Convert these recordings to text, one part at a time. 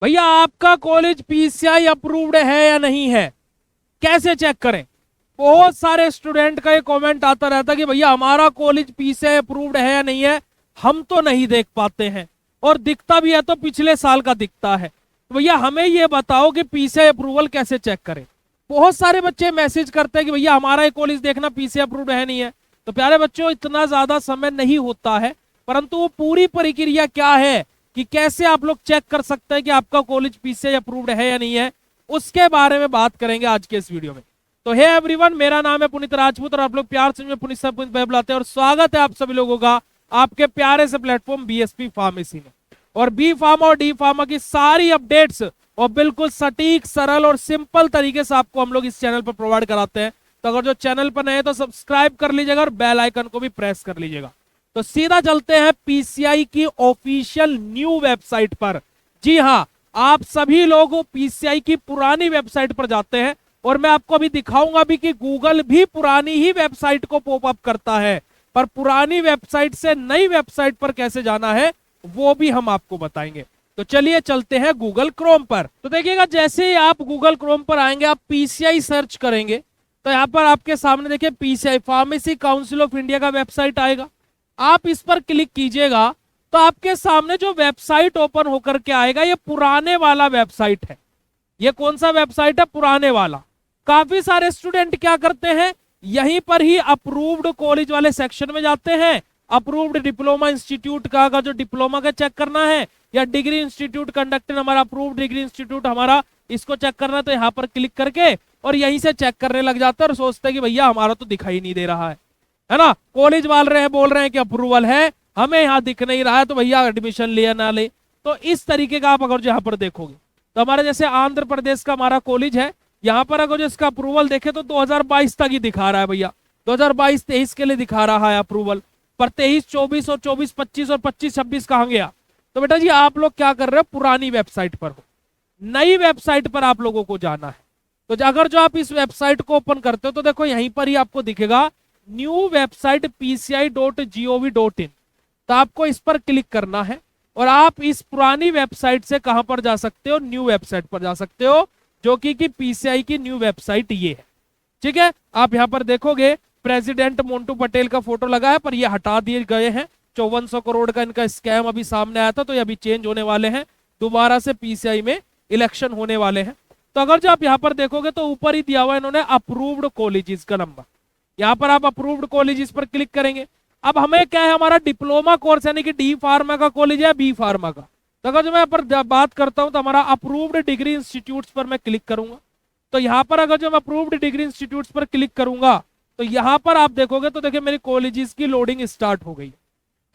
भैया आपका college PCI approved है या नहीं है, कैसे चेक करें। बहुत सारे स्टूडेंट का ये कमेंट आता रहता है कि भैया हमारा कॉलेज पीसीआई अप्रूव्ड है या नहीं है, हम तो नहीं देख पाते हैं, और दिखता भी है तो पिछले साल का दिखता है। तो भैया हमें ये बताओ कि पीसीआई अप्रूवल कैसे चेक करें। बहुत सारे बच्चे मैसेज करते हैं कि भैया हमारा ये कॉलेज देखना पीसीआई अप्रूव्ड है नहीं है। तो प्यारे बच्चों, इतना ज्यादा समय नहीं होता है, परंतु वो पूरी प्रक्रिया क्या है कि कैसे आप लोग चेक कर सकते हैं कि आपका कॉलेज पीसीआई अप्रूव्ड है या नहीं है, उसके बारे में बात करेंगे आज के इस वीडियो में। तो हे एवरीवन, मेरा नाम है पुनीत राजपूत और आप लोग प्यार से पुनीत सर पुनीत भाई बुलाते हैं, और स्वागत है आप सभी लोगों का आपके प्यारे से प्लेटफॉर्म बीएसपी फार्मेसी में। और बी फार्मा और डी फार्मा की सारी अपडेट्स और बिल्कुल सटीक, सरल और सिंपल तरीके से आपको हम लोग इस चैनल पर प्रोवाइड कराते हैं। तो अगर जो चैनल पर नए हैं तो सब्सक्राइब कर लीजिएगा और बेल आइकन को भी प्रेस कर लीजिएगा। तो सीधा चलते हैं पीसीआई की ऑफिशियल न्यू वेबसाइट पर। जी हाँ, आप सभी लोग पीसीआई की पुरानी वेबसाइट पर जाते हैं, और मैं आपको अभी दिखाऊंगा भी कि गूगल भी पुरानी ही वेबसाइट को पॉपअप करता है, पर पुरानी वेबसाइट से नई वेबसाइट पर कैसे जाना है वो भी हम आपको बताएंगे। तो चलिए चलते हैं गूगल क्रोम पर। तो देखिएगा, जैसे ही आप गूगल क्रोम पर आएंगे, आप पीसीआई सर्च करेंगे तो यहाँ पर आपके सामने देखिए PCI pharmacy council of India का वेबसाइट आएगा। आप इस पर क्लिक कीजिएगा तो आपके सामने जो वेबसाइट ओपन होकर के आएगा, ये पुराने वाला वेबसाइट है। ये कौन सा वेबसाइट है? पुराने वाला। काफी सारे स्टूडेंट क्या करते हैं, यहीं पर ही अप्रूव्ड कॉलेज वाले सेक्शन में जाते हैं। अप्रूव्ड डिप्लोमा इंस्टीट्यूट का अगर जो डिप्लोमा का चेक करना है, या डिग्री इंस्टीट्यूट कंडक्टेड हमारा अप्रूव्ड डिग्री इंस्टीट्यूट हमारा, इसको चेक करना है तो यहाँ पर क्लिक करके और यहीं से चेक करने लग जाते हैं और सोचते हैं कि भैया हमारा तो दिखाई नहीं दे रहा है ना। कॉलेज वाले बोल रहे हैं कि अप्रूवल है, हमें यहाँ दिख नहीं रहा है, तो भैया एडमिशन ले ना ले। तो इस तरीके का आप अगर यहाँ पर देखोगे तो हमारे जैसे आंध्र प्रदेश का हमारा कॉलेज है, यहाँ पर अगर जो इसका अप्रूवल देखे तो 2022 तक ही दिखा रहा है भैया। 2022-23 के लिए दिखा रहा है अप्रूवल, पर 23-24 और 24-25 और 25-26 कहाँ गया? तो बेटा जी आप लोग क्या कर रहे हो, पुरानी वेबसाइट पर हो। नई वेबसाइट पर आप लोगों को जाना है। तो अगर जो आप इस वेबसाइट को ओपन करते हो तो देखो यहीं पर ही आपको दिखेगा न्यू वेबसाइट pci.gov.in। तो आपको इस पर क्लिक करना है और आप इस पुरानी वेबसाइट से कहां पर जा सकते हो, न्यू वेबसाइट पर जा सकते हो, जो कि पीसीआई की न्यू वेबसाइट ये है। ठीक है, आप यहां पर देखोगे प्रेसिडेंट मोंटू पटेल का फोटो लगा है, पर ये हटा दिए गए हैं। 5400 करोड़ का इनका स्कैम अभी सामने आया था, तो ये अभी चेंज होने वाले हैं, दोबारा से पीसीआई में इलेक्शन होने वाले हैं। तो अगर जो आप यहाँ पर देखोगे तो ऊपर ही दिया हुआ है इन्होंने अप्रूव्ड कॉलेजेस का नंबर। यहाँ पर आप अप्रूव्ड कॉलेजेस पर क्लिक करेंगे। अब हमें क्या है, हमारा डिप्लोमा कोर्स यानी कि डी फार्मा का कॉलेज है, बी फार्मा का। तो अगर जो मैं यहाँ पर बात करता हूँ तो हमारा अप्रूव्ड डिग्री इंस्टीट्यूट्स पर मैं क्लिक करूंगा। तो यहाँ पर अगर जो मैं अप्रूव्ड डिग्री इंस्टीट्यूट्स पर क्लिक करूंगा तो यहाँ पर आप देखोगे तो देखिए मेरी कॉलेजेस की लोडिंग स्टार्ट हो गई।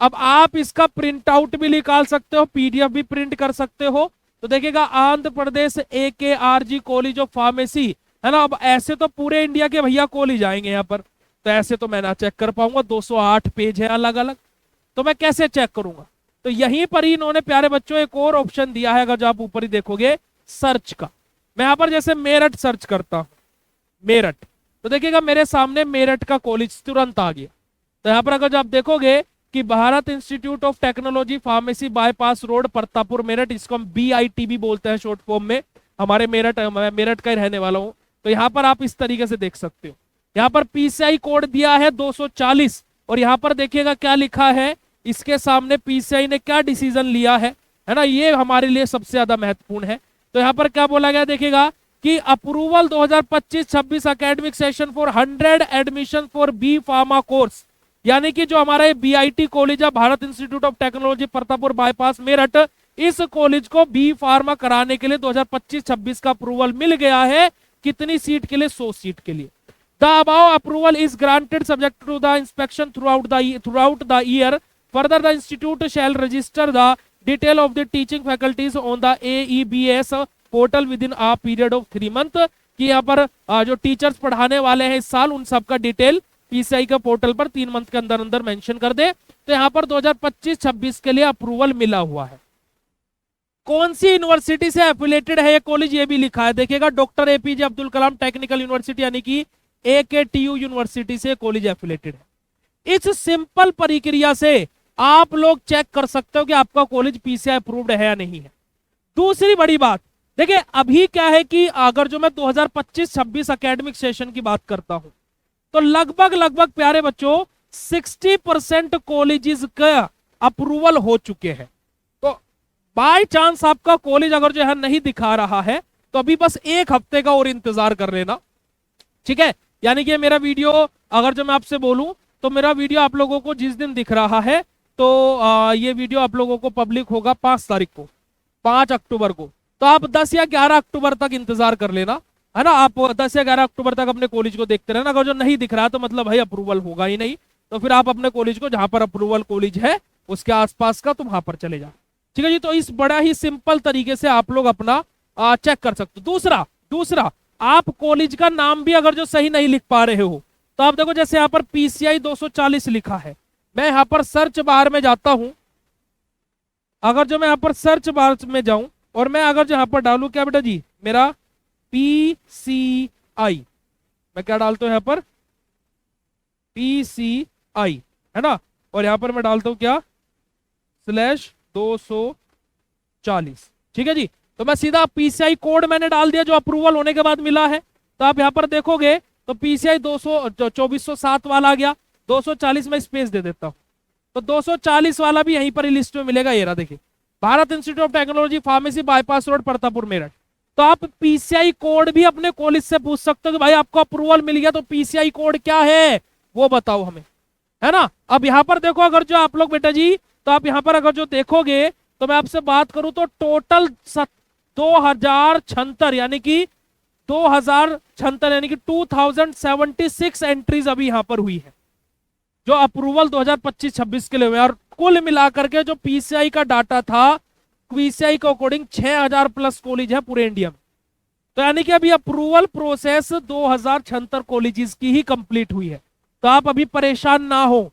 अब आप इसका प्रिंट आउट भी निकाल सकते हो, पीडीएफ भी प्रिंट कर सकते हो। तो देखिएगा Andhra Pradesh AKRG college of pharmacy है ना। अब ऐसे तो पूरे इंडिया के भैया कॉलेज आएंगे यहाँ पर, तो ऐसे तो मैं ना चेक कर पाऊंगा, 208 पेज है अलग अलग, तो मैं कैसे चेक करूंगा। तो यहीं पर ही इन्होंने प्यारे बच्चों एक और ऑप्शन दिया है, अगर जो आप ऊपर ही देखोगे सर्च का। मैं यहाँ पर जैसे मेरठ सर्च करता हूँ, मेरठ, तो देखिएगा मेरे सामने मेरठ का कॉलेज तुरंत आ गया। तो यहाँ पर अगर जो आप देखोगे कि Bharat institute of technology pharmacy bypass road Pratappur Meerut, इसको हम BITB बोलते हैं शॉर्ट फॉर्म में। हमारे मेरठ का ही रहने वाला हूँ। तो यहाँ पर आप इस तरीके से देख सकते हो, यहाँ पर पीसीआई कोड दिया है 240, और यहाँ पर देखिएगा क्या लिखा है, इसके सामने पीसीआई ने क्या डिसीजन लिया है ना, ये हमारे लिए सबसे ज्यादा महत्वपूर्ण है। तो यहाँ पर क्या बोला गया देखिएगा कि approval 2025-26 academic session for 100 admission for B pharma course, यानी कि जो हमारा ये BIT कॉलेज है, Bharat institute of technology Pratappur bypass Meerut, इस कॉलेज को बी फार्मा कराने के लिए 2025-26 का अप्रूवल मिल गया है। कितनी सीट के लिए? 100 सीट के लिए। The above approval is granted subject to the inspection throughout the year. Further, the institute shall register the detail of the teaching faculties on the AEBS portal within a period of 3 months. कि यहाँ पर जो teachers पढ़ाने वाले हैं इस साल, उन सबका डिटेल पीसीआई का पोर्टल पर 3 मंथ के अंदर अंदर मेंशन कर दे। तो यहाँ पर 2025-26 के लिए अप्रूवल मिला हुआ है। कौन सी यूनिवर्सिटी से एफिलेटेड है ये कॉलेज, ये भी लिखा है। देखिएगा doctor APJ Abdul Kalam technical university यानी कि AKTU यूनिवर्सिटी से कॉलेज एफिलेटेड है। इस सिंपल प्रक्रिया से आप लोग चेक कर सकते हो कि आपका कॉलेज पीसीआई अप्रूव्ड है या नहीं है। दूसरी बड़ी बात, देखिए अभी क्या है कि अगर जो मैं 2025-26 एकेडमिक सेशन की बात करता हूं तो लगभग लगभग प्यारे बच्चों 60% कॉलेजेस का अप्रूवल हो चुके हैं। तो बाय चांस आपका कॉलेज अगर जो है नहीं दिखा रहा है तो अभी बस एक हफ्ते का और इंतजार कर लेना, ठीक है। यानी कि मेरा वीडियो अगर जो मैं आपसे बोलूं तो मेरा वीडियो आप लोगों को जिस दिन दिख रहा है तो ये वीडियो आप लोगों को पब्लिक होगा 5 तारीख को, 5 अक्टूबर को। तो आप 10 या 11 अक्टूबर तक इंतजार कर लेना, है ना। आप 10 या 11 अक्टूबर तक अपने कॉलेज को देखते रहना। अगर जो नहीं दिख रहा तो मतलब भाई अप्रूवल होगा ही नहीं, तो फिर आप अपने कॉलेज को जहां पर अप्रूवल कॉलेज है उसके आसपास का तो वहां पर चले जाओ, ठीक है जी। तो इस बड़ा ही सिंपल तरीके से आप लोग अपना चेक कर सकते हो। दूसरा दूसरा आप कॉलेज का नाम भी अगर जो सही नहीं लिख पा रहे हो तो आप देखो, जैसे यहाँ पर PCI 240 लिखा है, मैं यहाँ पर सर्च बार में जाता हूं। अगर जो मैं यहाँ पर सर्च बार में जाऊं और मैं अगर जो यहाँ पर डालू क्या बेटा जी, मेरा PCI, मैं क्या डालता हूं यहाँ पर PCI, है ना। और यहाँ पर मैं डालता हूं क्या /240, ठीक है जी। तो मैं सीधा PCI कोड मैंने डाल दिया जो अप्रूवल होने के बाद मिला है। तो आप यहाँ पर देखोगे तो PCI 2407 वाला आ गया, 240 में स्पेस दे देता हूं तो 240 वाला भी यहीं पर लिस्ट में मिलेगा। ये रहा देखिए, Bharat institute of technology pharmacy, bypass road, Pratappur, Meerut. तो आप PCI कोड भी अपने कॉलेज से पूछ सकते हो कि भाई आपको अप्रूवल मिल गया तो PCI कोड क्या है वो बताओ हमें, है ना। अब यहाँ पर देखो, अगर जो आप लोग बेटा जी, तो आप यहाँ पर अगर जो देखोगे तो मैं आपसे बात करूं तो टोटल 2076 यानी कि 2076 यानी कि 2076 एंट्रीज अभी यहां पर हुई है जो अप्रूवल 2025-26 के लिए हुए। और कुल मिलाकर के जो PCI का डाटा था, PCI के अकॉर्डिंग 6000 प्लस कॉलेज है पूरे इंडिया में। तो यानी कि अभी अप्रूवल प्रोसेस 2076 कॉलेजेस की ही कंप्लीट हुई है। तो आप अभी परेशान ना हो,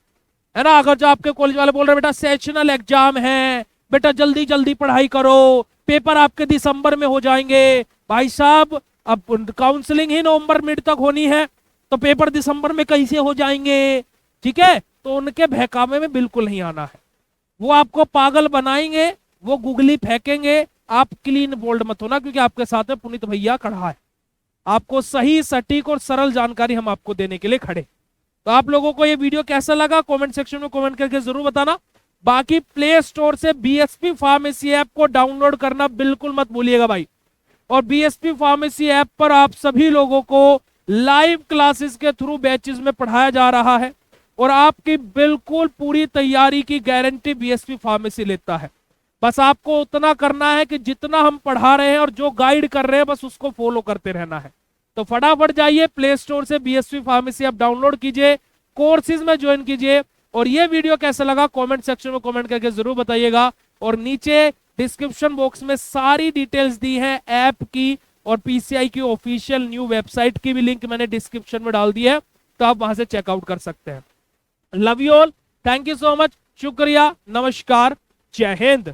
है ना। अगर जो आपके कॉलेज वाले बोल रहे बेटा सेशनल एग्जाम है, बेटा जल्दी जल्दी पढ़ाई करो, पेपर आपके दिसंबर में हो जाएंगे, भाई साहब अब काउंसलिंग ही नवंबर मिड तक होनी है तो पेपर दिसंबर में कैसे हो जाएंगे, ठीक है। तो उनके बहकावे में बिल्कुल नहीं आना है, वो आपको पागल बनाएंगे, वो गुगली फेंकेंगे। आप क्लीन बोल्ड मत होना, क्योंकि आपके साथ में पुनीत भैया खड़ा है, आपको सही सटीक और सरल जानकारी हम आपको देने के लिए खड़े। तो आप लोगों को ये वीडियो कैसा लगा कमेंट सेक्शन में कमेंट करके जरूर बताना। बाकी प्ले स्टोर से BSP फार्मेसी ऐप को डाउनलोड करना बिल्कुल मत भूलिएगा भाई। और BSP फार्मेसी ऐप पर आप सभी लोगों को लाइव क्लासेस के थ्रू बैचेस में पढ़ाया जा रहा है और आपकी बिल्कुल पूरी तैयारी की गारंटी BSP फार्मेसी लेता है। बस आपको उतना करना है कि जितना हम पढ़ा रहे हैं और जो गाइड कर रहे हैं बस उसको फॉलो करते रहना है। तो फटाफट जाइए प्ले स्टोर से BSP फार्मेसी ऐप डाउनलोड कीजिए, कोर्सेज में ज्वाइन कीजिए। और ये वीडियो कैसा लगा कमेंट सेक्शन में कमेंट करके जरूर बताइएगा। और नीचे डिस्क्रिप्शन बॉक्स में सारी डिटेल्स दी है ऐप की और PCI की ऑफिशियल न्यू वेबसाइट की भी लिंक मैंने डिस्क्रिप्शन में डाल दी है, तो आप वहां से चेकआउट कर सकते हैं। Love you all, thank you so much, शुक्रिया, नमस्कार, जय हिंद।